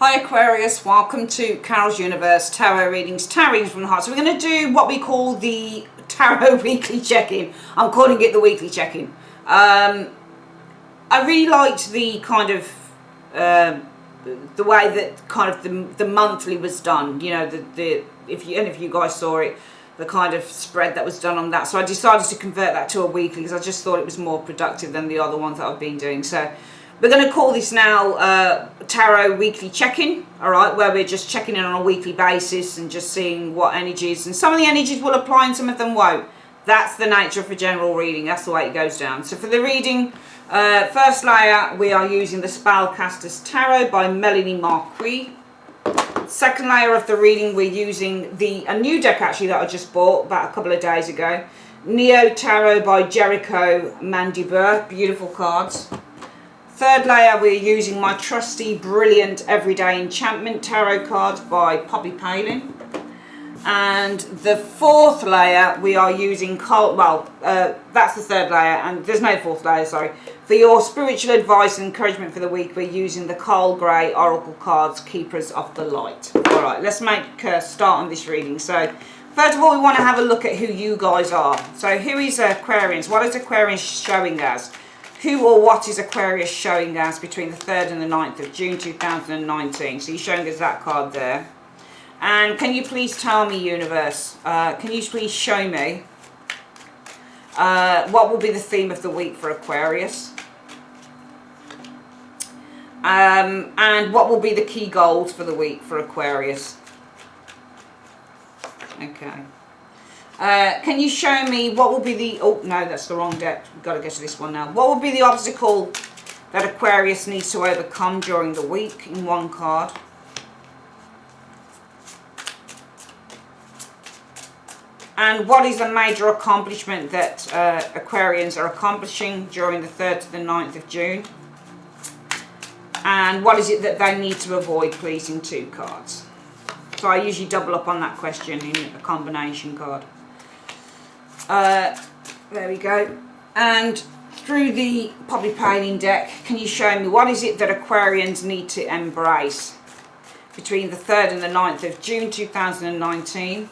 Hi Aquarius, welcome to Carol's Universe Tarot Readings, Tarot Readings from the Heart. So we're going to do what we call the Tarot Weekly Check-In. I'm calling it the Weekly Check-In. I really liked the kind of, the way that kind of the monthly was done. You know, if you guys saw it, the kind of spread that was done on that. So I decided to convert that to a weekly because I just thought it was more productive than the other ones that I've been doing. So we're going to call this now Tarot Weekly Check-In, all right, where we're just checking in on a weekly basis and just seeing what energies, and some of the energies will apply and some of them won't. That's the nature of a general reading. That's the way it goes down. So for the reading, first layer, we are using the Spellcaster's Tarot by Melanie Marquis. Second layer of the reading, we're using a new deck actually that I just bought about a couple of days ago. Neo Tarot by Jericho Mandibur. Beautiful cards. Third layer, we're using my trusty, brilliant, everyday enchantment tarot cards by Poppy Palin. And the fourth layer, we are using that's the third layer, and there's no fourth layer, sorry. For your spiritual advice and encouragement for the week, we're using the Carl Gray Oracle cards, Keepers of the Light. All right, let's make a start on this reading. So, first of all, we want to have a look at who you guys are. So, who is Aquarians? What is Aquarius showing us? Who or what is Aquarius showing us between the 3rd and the 9th of June 2019? So, you're showing us that card there. And can you please tell me, Universe, can you please show me what will be the theme of the week for Aquarius? And what will be the key goals for the week for Aquarius? Okay. Can you show me what will be the... Oh, no, that's the wrong deck. We've got to get to this one now. What will be the obstacle that Aquarius needs to overcome during the week in one card? And what is the major accomplishment that Aquarians are accomplishing during the 3rd to the 9th of June? And what is it that they need to avoid, please, in 2 cards? So I usually double up on that question in a combination card. There we go. And through the Poppy Palin deck, can you show me what is it that Aquarians need to embrace between the 3rd and the 9th of June 2019?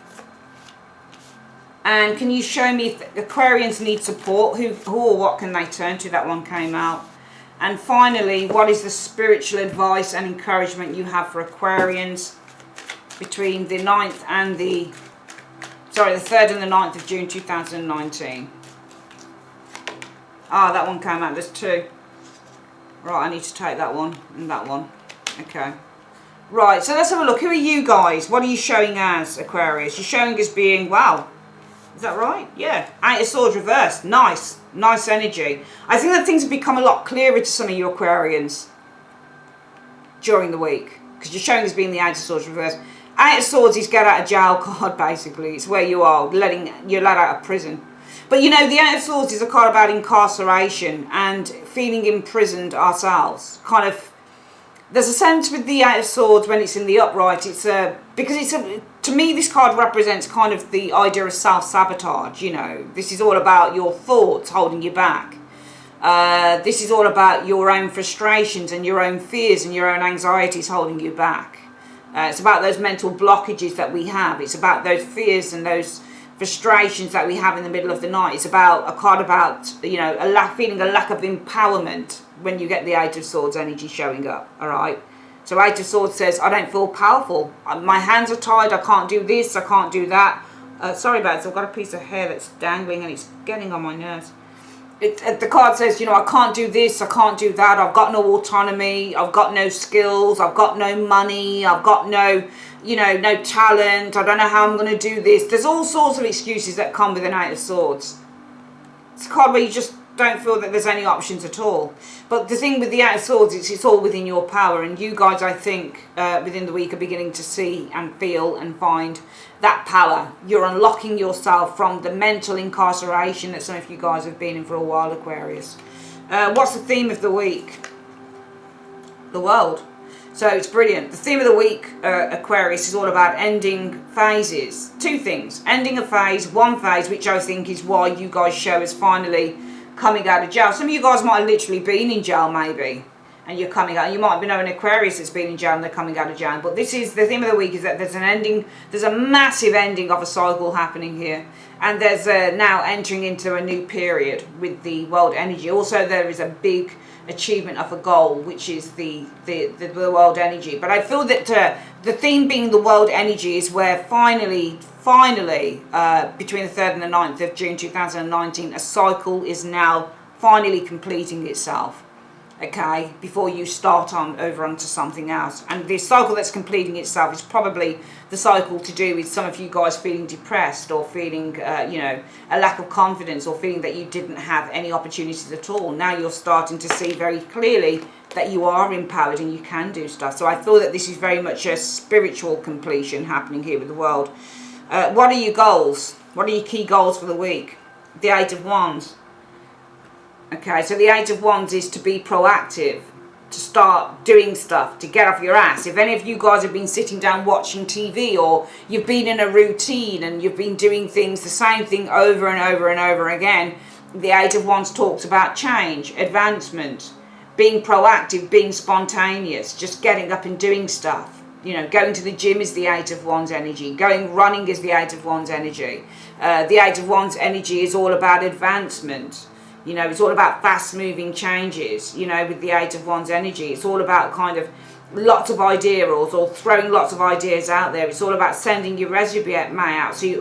And can you show me if Aquarians need support? Who or what can they turn to? That one came out. And finally, what is the spiritual advice and encouragement you have for Aquarians between the 9th and the 3rd and the 9th of June 2019? Ah, that one came out. There's 2. Right, I need to take that one and that one. Okay. Right, so let's have a look. Who are you guys? What are you showing as, Aquarius? You're showing as being, wow. Is that right? Yeah. 8 of Swords reversed. Nice. Nice energy. I think that things have become a lot clearer to some of you Aquarians during the week. Because you're showing as being the 8 of Swords reversed. 8 of Swords is get out of jail card, basically. It's where you are. You're let out of prison. But you know, the 8 of Swords is a card about incarceration and feeling imprisoned ourselves. Kind of, there's a sense with the 8 of Swords when it's in the upright. To me, this card represents kind of the idea of self-sabotage, you know. This is all about your thoughts holding you back. This is all about your own frustrations and your own fears and your own anxieties holding you back. It's about those mental blockages that we have. It's about those fears and those frustrations that we have in the middle of the night. It's about a card about, you know, feeling a lack of empowerment when you get the 8 of Swords energy showing up, all right? So 8 of Swords says, I don't feel powerful. My hands are tied. I can't do this. I can't do that. Sorry about this. I've got a piece of hair that's dangling and it's getting on my nerves. The card says, you know, I can't do this. I can't do that. I've got no autonomy. I've got no skills. I've got no money. I've got no, you know, no talent. I don't know how I'm going to do this. There's all sorts of excuses that come with an 8 of Swords. It's a card where you just don't feel that there's any options at all. But the thing with the 8 of Swords is it's all within your power, and you guys, I think, within the week are beginning to see and feel and find that power. You're unlocking yourself from the mental incarceration that some of you guys have been in for a while, Aquarius. What's the theme of the week? The world. So it's brilliant. The theme of the week, Aquarius, is all about ending phases. 2 things. Ending a phase, one phase, which I think is why you guys show us finally coming out of jail. Some of you guys might have literally been in jail, maybe. and you're coming out. You might be knowing Aquarius that's been in jail and they're coming out of jail. But this is the theme of the week, is that there's an ending, there's a massive ending of a cycle happening here. And there's now entering into a new period with the world energy. Also, there is a big achievement of a goal, which is the world energy. But I feel that the theme being the world energy is where finally, between the 3rd and the 9th of June 2019, a cycle is now finally completing itself. Okay, before you start on over onto something else. And the cycle that's completing itself is probably the cycle to do with some of you guys feeling depressed, or feeling you know, a lack of confidence, or feeling that you didn't have any opportunities at all. Now you're starting to see very clearly that you are empowered and you can do stuff. So I feel that this is very much a spiritual completion happening here with the world. What are your goals? What are your key goals for the week? The 8 of Wands. Okay, so the 8 of Wands is to be proactive, to start doing stuff, to get off your ass. If any of you guys have been sitting down watching TV, or you've been in a routine and you've been doing things, the same thing over and over and over again, the 8 of Wands talks about change, advancement, being proactive, being spontaneous, just getting up and doing stuff. You know, going to the gym is the 8 of Wands energy. Going running is the 8 of Wands energy. The 8 of Wands energy is all about advancement. You know, it's all about fast-moving changes, you know, with the 8 of Wands energy. It's all about kind of lots of ideas, or throwing lots of ideas out there. It's all about sending your resume out, so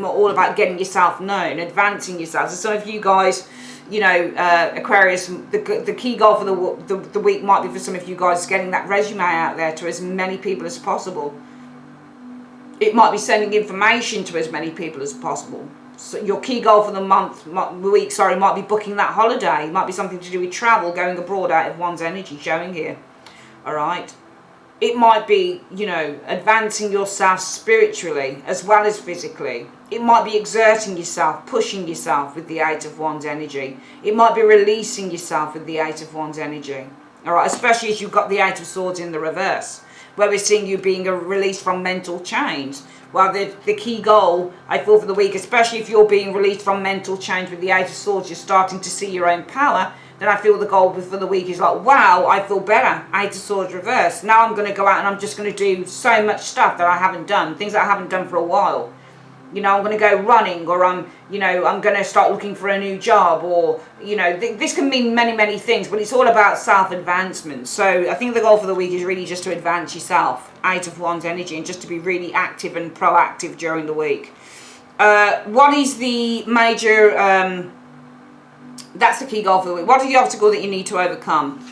all about getting yourself known, advancing yourself. So some of you guys, you know, Aquarius, the key goal for the week might be for some of you guys getting that resume out there to as many people as possible. It might be sending information to as many people as possible. So your key goal for the week, might be booking that holiday. It might be something to do with travel, going abroad, out of Wands energy showing here. All right. It might be, you know, advancing yourself spiritually as well as physically. It might be exerting yourself, pushing yourself with the 8 of Wands energy. It might be releasing yourself with the 8 of Wands energy. All right, especially as you've got the 8 of Swords in the reverse, where we're seeing you being released from mental chains. Well, the key goal, I feel, for the week, especially if you're being released from mental chains with the 8 of Swords, you're starting to see your own power, then I feel the goal for the week is like, wow, I feel better. 8 of Swords reverse. Now I'm going to go out and I'm just going to do so much stuff that I haven't done, things that I haven't done for a while. You know, I'm going to go running, or I'm going to start looking for a new job, or, you know, this can mean many, many things, but it's all about self-advancement. So I think the goal for the week is really just to advance yourself, 8 of Wands energy, and just to be really active and proactive during the week. What is the major, that's the key goal for the week. What is the obstacle that you need to overcome?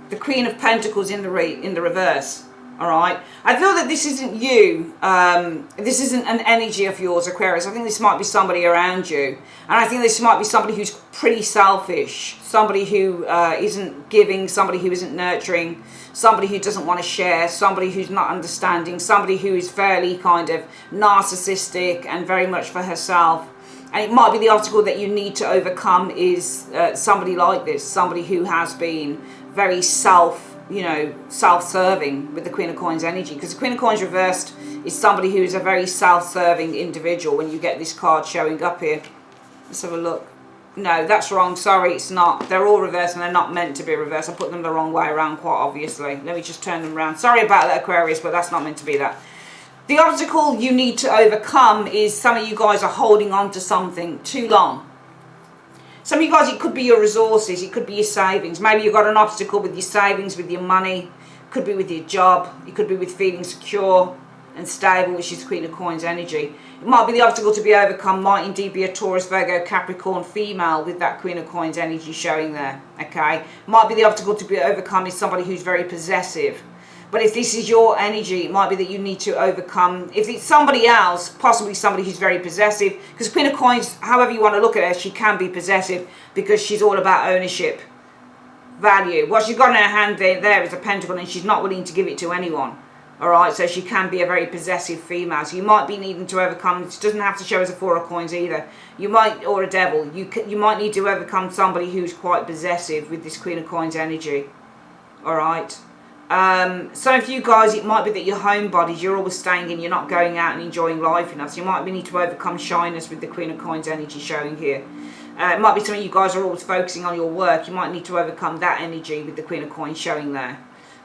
The Queen of Pentacles in the reverse. All right, I feel that this isn't you. This isn't an energy of yours, Aquarius. I think this might be somebody around you. And I think this might be somebody who's pretty selfish. Somebody who isn't giving, somebody who isn't nurturing, somebody who doesn't want to share, somebody who's not understanding, somebody who is fairly kind of narcissistic and very much for herself. And it might be the obstacle that you need to overcome is somebody like this, somebody who has been very self-serving with the Queen of Coins energy, because the Queen of Coins reversed is somebody who is a very self-serving individual when you get this card showing up here. Let's have a look. No, that's wrong. Sorry, it's not. They're all reversed and they're not meant to be reversed. I put them the wrong way around, quite obviously. Let me just turn them around. Sorry about that, Aquarius, but that's not meant to be that. The obstacle you need to overcome is some of you guys are holding on to something too long. Some of you guys, it could be your resources, it could be your savings. Maybe you've got an obstacle with your savings, with your money. It could be with your job. It could be with feeling secure and stable, which is Queen of Coins energy. It might be the obstacle to be overcome, might indeed be a Taurus, Virgo, Capricorn female with that Queen of Coins energy showing there, okay? Might be the obstacle to be overcome is somebody who's very possessive. But if this is your energy, it might be that you need to overcome. If it's somebody else, possibly somebody who's very possessive, because Queen of Coins, however you want to look at her, she can be possessive because she's all about ownership, value. What she's got in her hand there is a pentacle, and she's not willing to give it to anyone. All right, so she can be a very possessive female. So you might be needing to overcome. It doesn't have to show as a 4 of Coins either. You might, or a devil. You might need to overcome somebody who's quite possessive with this Queen of Coins energy. All right. Some of you guys, it might be that you're homebodies, you're always staying in, you're not going out and enjoying life enough. So you might need to overcome shyness with the Queen of Coins energy showing here. It might be something you guys are always focusing on your work. You might need to overcome that energy with the Queen of Coins showing there.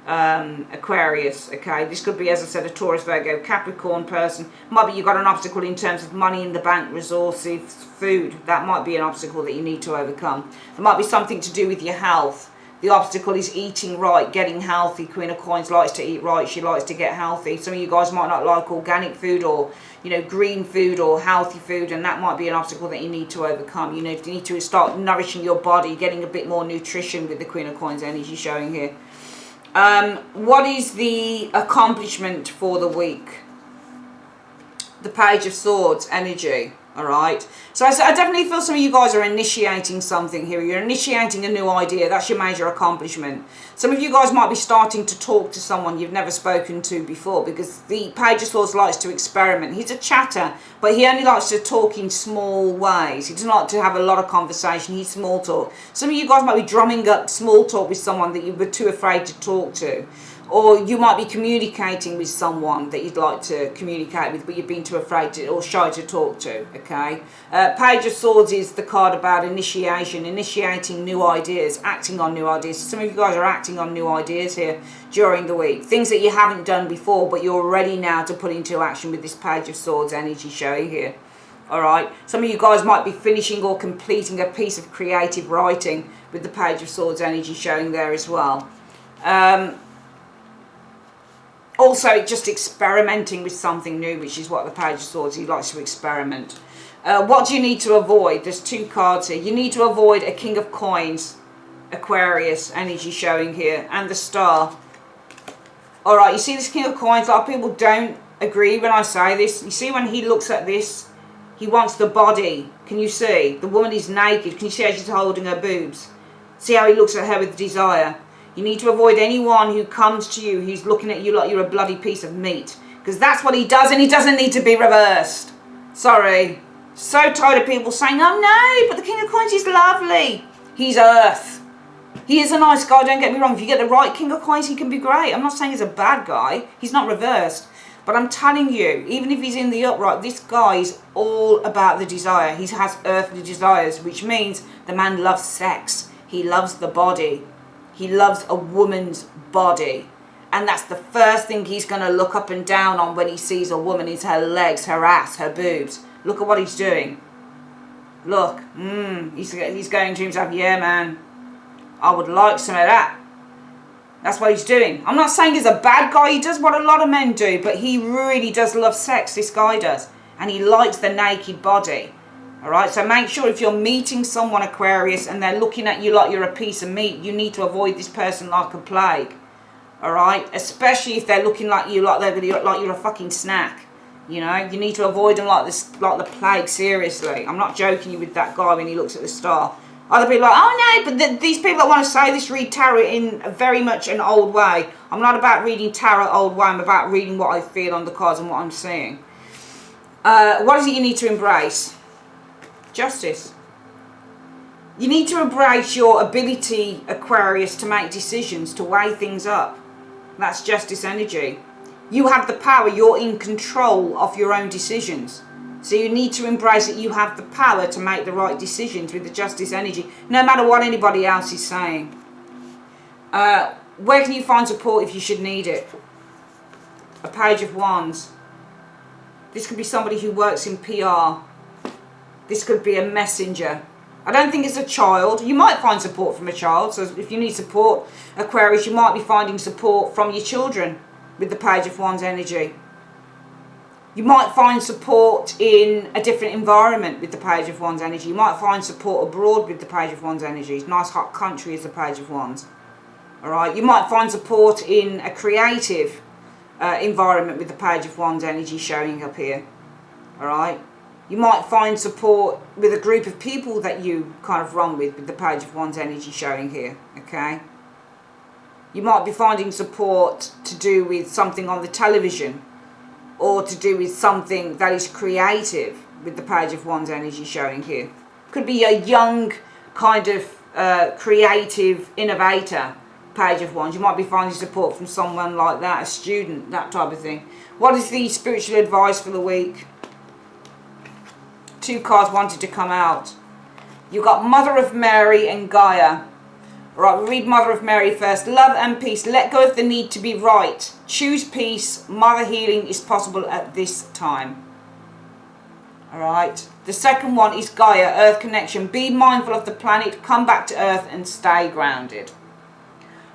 Aquarius, okay, this could be, as I said, a Taurus, Virgo, Capricorn person. Might be you've got an obstacle in terms of money in the bank, resources, food. That might be an obstacle that you need to overcome. There might be something to do with your health. The obstacle is eating right, getting healthy. Queen of Coins likes to eat right. She likes to get healthy. Some of you guys might not like organic food or, you know, green food or healthy food, and that might be an obstacle that you need to overcome. You know, you need to start nourishing your body, getting a bit more nutrition with the Queen of Coins energy showing here. What is the accomplishment for the week? The Page of Swords energy. All right. So I definitely feel some of you guys are initiating something here. You're initiating a new idea. That's your major accomplishment. Some of you guys might be starting to talk to someone you've never spoken to before, because the Page of Swords likes to experiment. He's a chatter, but he only likes to talk in small ways. He doesn't like to have a lot of conversation. He's small talk. Some of you guys might be drumming up small talk with someone that you were too afraid to talk to. Or you might be communicating with someone that you'd like to communicate with, but you've been too afraid to or shy to talk to, okay? Page of Swords is the card about initiation, initiating new ideas, acting on new ideas. Some of you guys are acting on new ideas here during the week. Things that you haven't done before, but you're ready now to put into action with this Page of Swords energy showing here. All right, some of you guys might be finishing or completing a piece of creative writing with the Page of Swords energy showing there as well. Also, just experimenting with something new, which is what the Page of Swords, he likes to experiment. What do you need to avoid? There's two cards here. You need to avoid a King of Coins, Aquarius energy showing here, and the Star. All right, you see this King of Coins, a lot of people don't agree when I say this. You see when he looks at this, he wants the body. Can you see? The woman is naked. Can you see how she's holding her boobs? See how he looks at her with desire? You need to avoid anyone who comes to you who's looking at you like you're a bloody piece of meat. Because that's what he does, and he doesn't need to be reversed. Sorry. So tired of people saying, oh no, but the King of Coins is lovely. He's Earth. He is a nice guy, don't get me wrong. If you get the right King of Coins, he can be great. I'm not saying he's a bad guy. He's not reversed. But I'm telling you, even if he's in the upright, this guy is all about the desire. He has earthly desires, which means the man loves sex. He loves the body. He loves a woman's body. And that's the first thing he's going to look up and down on when he sees a woman is her legs, her ass, her boobs. Look at what he's doing. Look. He's going to himself, yeah, man. I would like some of that. That's what he's doing. I'm not saying he's a bad guy. He does what a lot of men do. But he really does love sex. This guy does. And he likes the naked body. Alright, so make sure if you're meeting someone, Aquarius, and they're looking at you like you're a piece of meat, you need to avoid this person like a plague. Alright, especially if they're looking like you like you're a fucking snack. You know, you need to avoid them like the plague, seriously. I'm not joking you with that guy when he looks at the star. Other people are like, oh no, but these people that want to say this read tarot in very much an old way. I'm not about reading tarot old way, I'm about reading what I feel on the cards and what I'm seeing. What is it you need to embrace? Justice. You need to embrace your ability, Aquarius, to make decisions, to weigh things up. That's justice energy. You have the power. You're in control of your own decisions. So you need to embrace that you have the power to make the right decisions with the justice energy, no matter what anybody else is saying. Where can you find support if you should need it? A Page of Wands. This could be somebody who works in PR. This could be a messenger. I don't think it's a child. You might find support from a child. So if you need support, Aquarius, you might be finding support from your children with the Page of Wands energy. You might find support in a different environment with the Page of Wands energy. You might find support abroad with the Page of Wands energy. Nice hot country is the Page of Wands. Alright, you might find support in a creative environment with the Page of Wands energy showing up here. Alright. You might find support with a group of people that you kind of run with the Page of Wands energy showing here, okay? You might be finding support to do with something on the television or to do with something that is creative with the Page of Wands energy showing here. Could be a young kind of creative innovator, Page of Wands. You might be finding support from someone like that, a student, that type of thing. What is the spiritual advice for the week? Two cards wanted to come out. You've got Mother of Mary and Gaia. Right, we'll read Mother of Mary first. Love and peace. Let go of the need to be right. Choose peace. Mother healing is possible at this time. Alright. The second one is Gaia, Earth connection. Be mindful of the planet. Come back to Earth and stay grounded.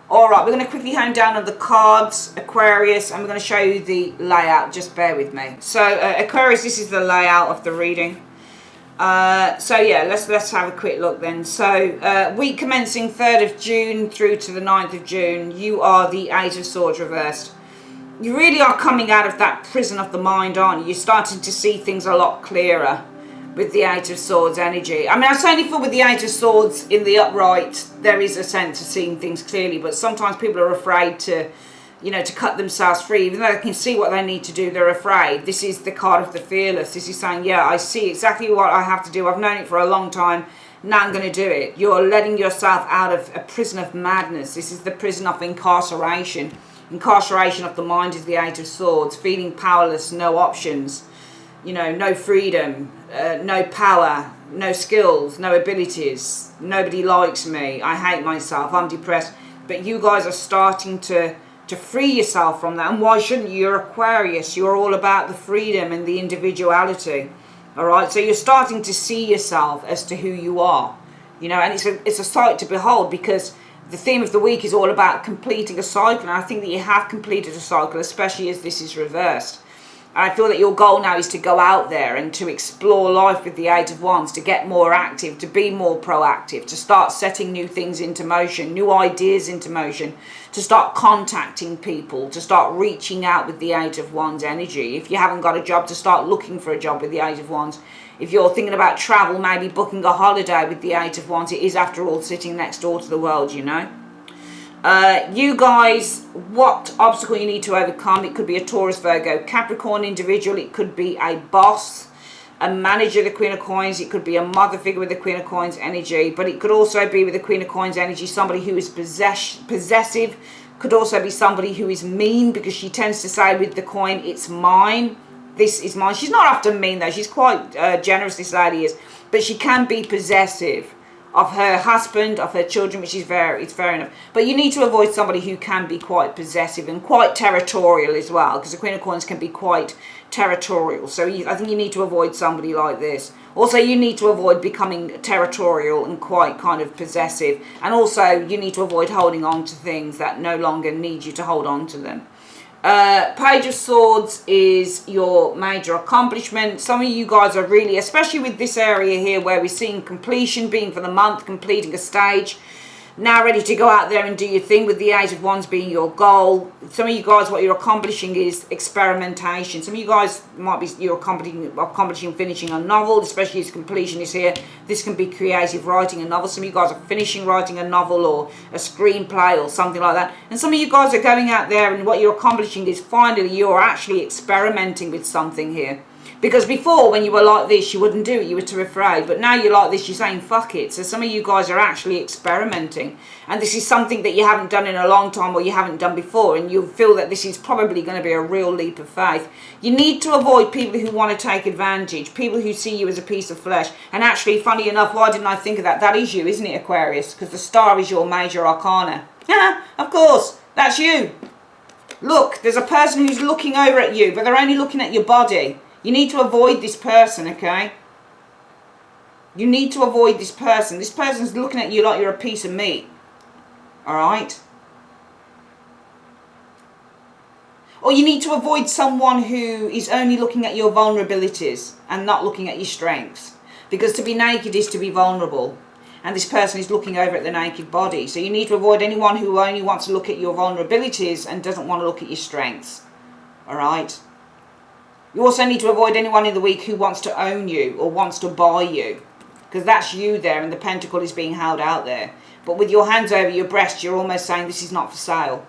Alright, we're going to quickly hone down on the cards, Aquarius, and we're going to show you the layout. Just bear with me. So, Aquarius, this is the layout of the reading. So yeah, let's have a quick look then. So week commencing 3rd of June through to the 9th of June, you are the Eight of Swords reversed. You really are coming out of that prison of the mind, aren't you? You're starting to see things a lot clearer with the Eight of Swords energy. I mean, I certainly feel with the Eight of Swords in the upright, there is a sense of seeing things clearly, but sometimes people are afraid to, you know, to cut themselves free. Even though they can see what they need to do, they're afraid. This is the card of the fearless. This is saying, yeah, I see exactly what I have to do. I've known it for a long time. Now I'm going to do it. You're letting yourself out of a prison of madness. This is the prison of incarceration. Incarceration of the mind is the Eight of Swords. Feeling powerless, no options. You know, no freedom, no power, no skills, no abilities. Nobody likes me. I hate myself. I'm depressed. But you guys are starting to free yourself from that. And why shouldn't you? You're Aquarius. You're all about the freedom and the individuality. Alright, so you're starting to see yourself as to who you are. You know, and it's a sight to behold, because the theme of the week is all about completing a cycle. And I think that you have completed a cycle, especially as this is reversed. I feel that your goal now is to go out there and to explore life with the Eight of Wands, to get more active, to be more proactive, to start setting new things into motion, new ideas into motion, to start contacting people, to start reaching out with the Eight of Wands energy. If you haven't got a job, to start looking for a job with the Eight of Wands. If you're thinking about travel, maybe booking a holiday with the Eight of Wands. It is, after all, sitting next door to the world, you know. You guys, what obstacle you need to overcome? It could be a Taurus, Virgo, Capricorn individual. It could be a boss, a manager, the Queen of Coins. It could be a mother figure with the Queen of Coins energy. But it could also be with the Queen of Coins energy, somebody who is possessive. Could also be somebody who is mean, because she tends to say with the coin, it's mine. This is mine. She's not often mean though. She's quite generous, this lady is. But she can be possessive of her husband, of her children, which is it's fair enough. But you need to avoid somebody who can be quite possessive and quite territorial as well, because the Queen of Coins can be quite territorial. So I think you need to avoid somebody like this. Also, you need to avoid becoming territorial and quite kind of possessive. And also, you need to avoid holding on to things that no longer need you to hold on to them. Page of Swords is your major accomplishment. Some of you guys are really, especially with this area here where we're seeing completion being for the month, completing a stage, now ready to go out there and do your thing, with the Eight of Wands being your goal. Some of you guys, what you're accomplishing is experimentation. Some of you guys might be, you're accomplishing finishing a novel, especially as completion is here. This can be creative writing a novel. Some of you guys are finishing writing a novel or a screenplay or something like that. And some of you guys are going out there, and what you're accomplishing is finally you're actually experimenting with something here. Because before, when you were like this, you wouldn't do it. You were too afraid. But now you're like this, you're saying, fuck it. So some of you guys are actually experimenting. And this is something that you haven't done in a long time, or you haven't done before. And you feel that this is probably going to be a real leap of faith. You need to avoid people who want to take advantage. People who see you as a piece of flesh. And actually, funny enough, why didn't I think of that? That is you, isn't it, Aquarius? Because the star is your major arcana. Yeah, of course. That's you. Look, there's a person who's looking over at you, but they're only looking at your body. You need to avoid this person, okay? You need to avoid this person. This person's looking at you like you're a piece of meat. Alright? Or you need to avoid someone who is only looking at your vulnerabilities and not looking at your strengths. Because to be naked is to be vulnerable. And this person is looking over at the naked body. So you need to avoid anyone who only wants to look at your vulnerabilities and doesn't want to look at your strengths. Alright? You also need to avoid anyone in the week who wants to own you or wants to buy you. Because that's you there, and the pentacle is being held out there. But with your hands over your breast, you're almost saying this is not for sale.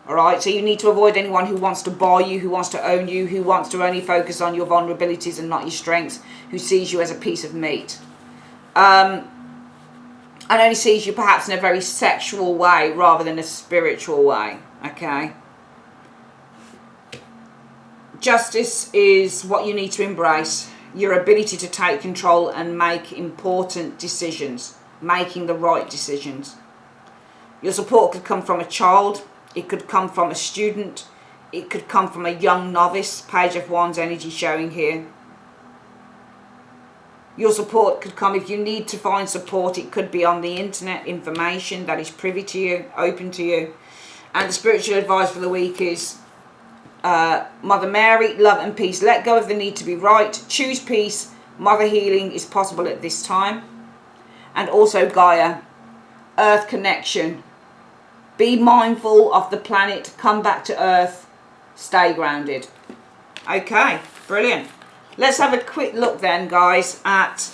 Alright, so you need to avoid anyone who wants to buy you, who wants to own you, who wants to only focus on your vulnerabilities and not your strengths, who sees you as a piece of meat. And only sees you perhaps in a very sexual way rather than a spiritual way. Okay? Justice is what you need to embrace. your ability to take control and make important decisions, making the right decisions. Your support could come from a child, it could come from a student, it could come from a young novice, Page of Wands energy showing here. Your support could come, if you need to find support, it could be on the internet, information that is privy to you, open to you. And the spiritual advice for the week is Mother Mary, love and peace. Let go of the need to be right. Choose peace. Mother healing is possible at this time. And also Gaia, Earth connection. Be mindful of the planet. Come back to Earth. Stay grounded. Okay, brilliant. Let's have a quick look then, guys, at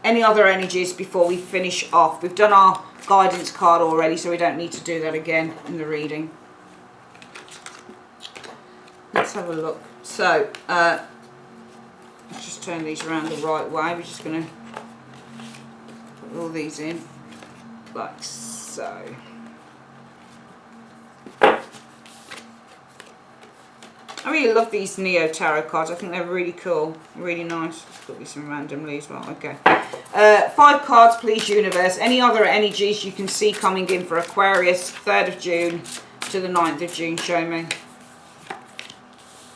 any other energies before we finish off. We've done our guidance card already, so we don't need to do that again in the reading. Let's have a look. So, let's just turn these around the right way. We're just going to put all these in, like so. I really love these Neo Tarot cards. I think they're really cool, really nice. Put these in randomly as well. Okay. 5 cards, please, universe. Any other energies you can see coming in for Aquarius, 3rd of June to the 9th of June, show me.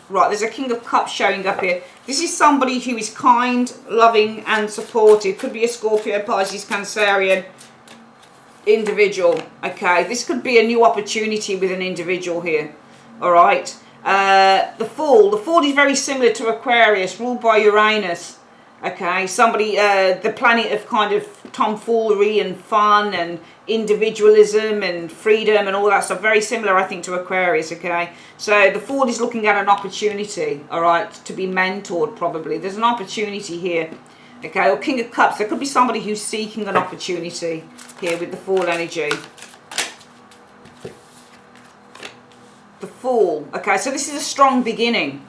Right, there's a King of Cups showing up here. This is somebody who is kind, loving and supportive. Could be a Scorpio, Pisces, Cancerian individual. Okay, this could be a new opportunity with an individual here. All right. The Fool is very similar to Aquarius, ruled by Uranus. Okay, somebody, the planet of kind of tomfoolery and fun and individualism and freedom and all that stuff. Very similar, I think, to Aquarius. Okay, so the Fool is looking at an opportunity, all right, to be mentored. Probably there's an opportunity here. Okay, or King of Cups, there could be somebody who's seeking an opportunity here with the Fool energy. The Fool. Okay, so this is a strong beginning.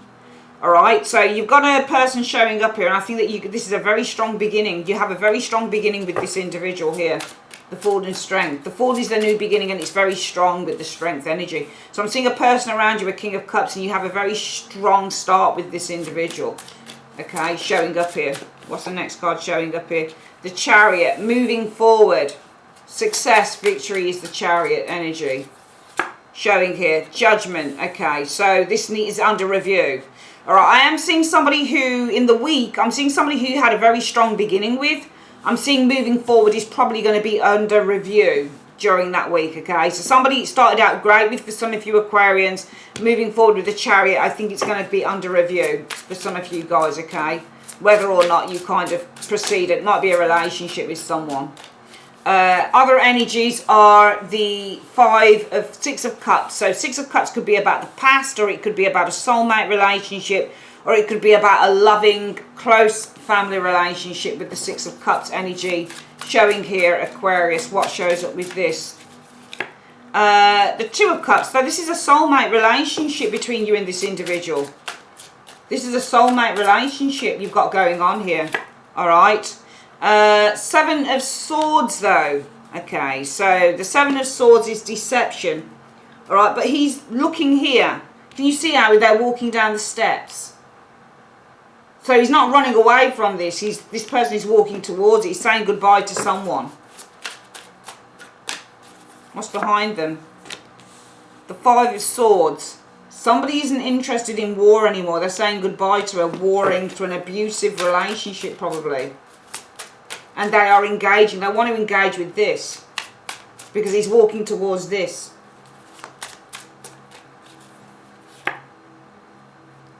All right, so you've got a person showing up here, and I think that this is a very strong beginning. You have a very strong beginning with this individual here. The Fool and Strength. The Fool is the new beginning, and it's very strong with the Strength energy. So I'm seeing a person around you, a King of Cups, and you have a very strong start with this individual. Okay, showing up here. What's the next card showing up here? The Chariot. Moving forward. Success, victory is the Chariot energy. Showing here, Judgment. Okay, so this is under review. All right, I am seeing somebody who, in the week, I'm seeing somebody who had a very strong beginning with. I'm seeing moving forward is probably going to be under review during that week, okay? So somebody started out great with, for some of you Aquarians, moving forward with the Chariot, I think it's going to be under review for some of you guys, okay? Whether or not you kind of proceed, it might be a relationship with someone. Other energies are the 6 of Cups. So 6 of Cups could be about the past, or it could be about a soulmate relationship, or it could be about a loving, close family relationship with the 6 of Cups energy. Showing here, Aquarius, what shows up with this? The 2 of Cups. So this is a soulmate relationship between you and this individual. This is a soulmate relationship you've got going on here. All right. 7 of Swords though. Okay, so the 7 of Swords is deception. Alright, but he's looking here. Can you see how they're walking down the steps? So he's not running away from this. This person is walking towards it. He's saying goodbye to someone. What's behind them? The 5 of Swords. Somebody isn't interested in war anymore. They're saying goodbye to a warring, to an abusive relationship probably. And they are engaging. They want to engage with this. Because he's walking towards this.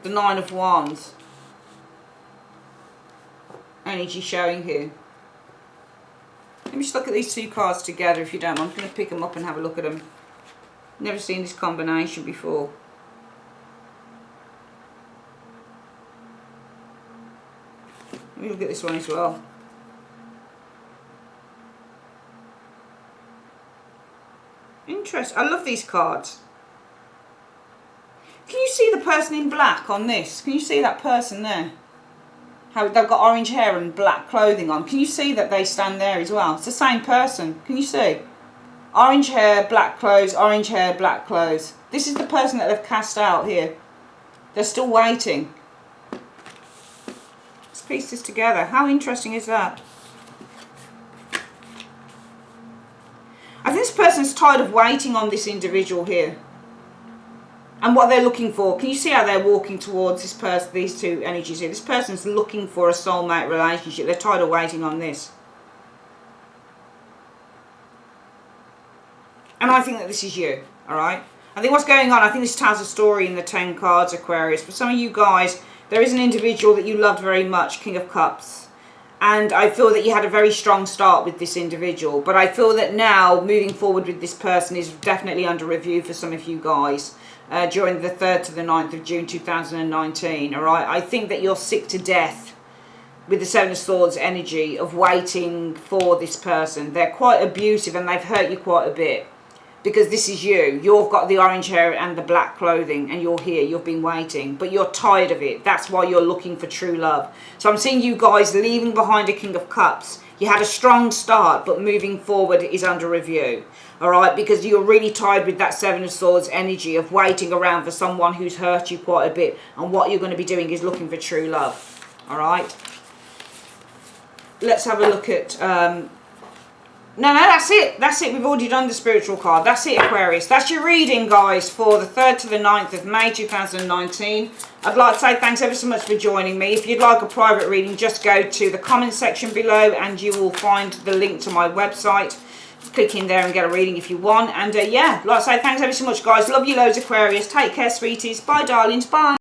The 9 of Wands. Energy showing here. Let me just look at these 2 cards together if you don't mind. I'm going to pick them up and have a look at them. Never seen this combination before. Let me look at this one as well. Interesting. I love these cards. Can you see the person in black on this? Can you see that person there? How they've got orange hair and black clothing on. Can you see that they stand there as well? It's the same person. Can you see? Orange hair, black clothes, orange hair, black clothes. This is the person that they've cast out here. They're still waiting. piece this together. How interesting is that? I think this person's tired of waiting on this individual here. And what they're looking for. Can you see how they're walking towards this person, these two energies here? This person's looking for a soulmate relationship. They're tired of waiting on this. And I think that this is you, alright? I think what's going on, I think this tells a story in the 10 cards, Aquarius. For some of you guys, there is an individual that you loved very much, King of Cups. And I feel that you had a very strong start with this individual. But I feel that now, moving forward with this person is definitely under review for some of you guys. During the 3rd to the 9th of June 2019, alright? I think that you're sick to death with the Seven of Swords energy of waiting for this person. They're quite abusive and they've hurt you quite a bit. Because this is you. You've got the orange hair and the black clothing and you're here. You've been waiting. But you're tired of it. That's why you're looking for true love. So I'm seeing you guys leaving behind a King of Cups. You had a strong start, but moving forward is under review. Alright? Because you're really tired with that Seven of Swords energy of waiting around for someone who's hurt you quite a bit. And what you're going to be doing is looking for true love. Alright? Let's have a look at... No, that's it. That's it. We've already done the spiritual card. That's it, Aquarius. That's your reading, guys, for the 3rd to the 9th of May 2019. I'd like to say thanks ever so much for joining me. If you'd like a private reading, just go to the comment section below and you will find the link to my website. Click in there and get a reading if you want. And yeah, like I say, thanks ever so much, guys. Love you loads, Aquarius. Take care, sweeties. Bye, darlings. Bye.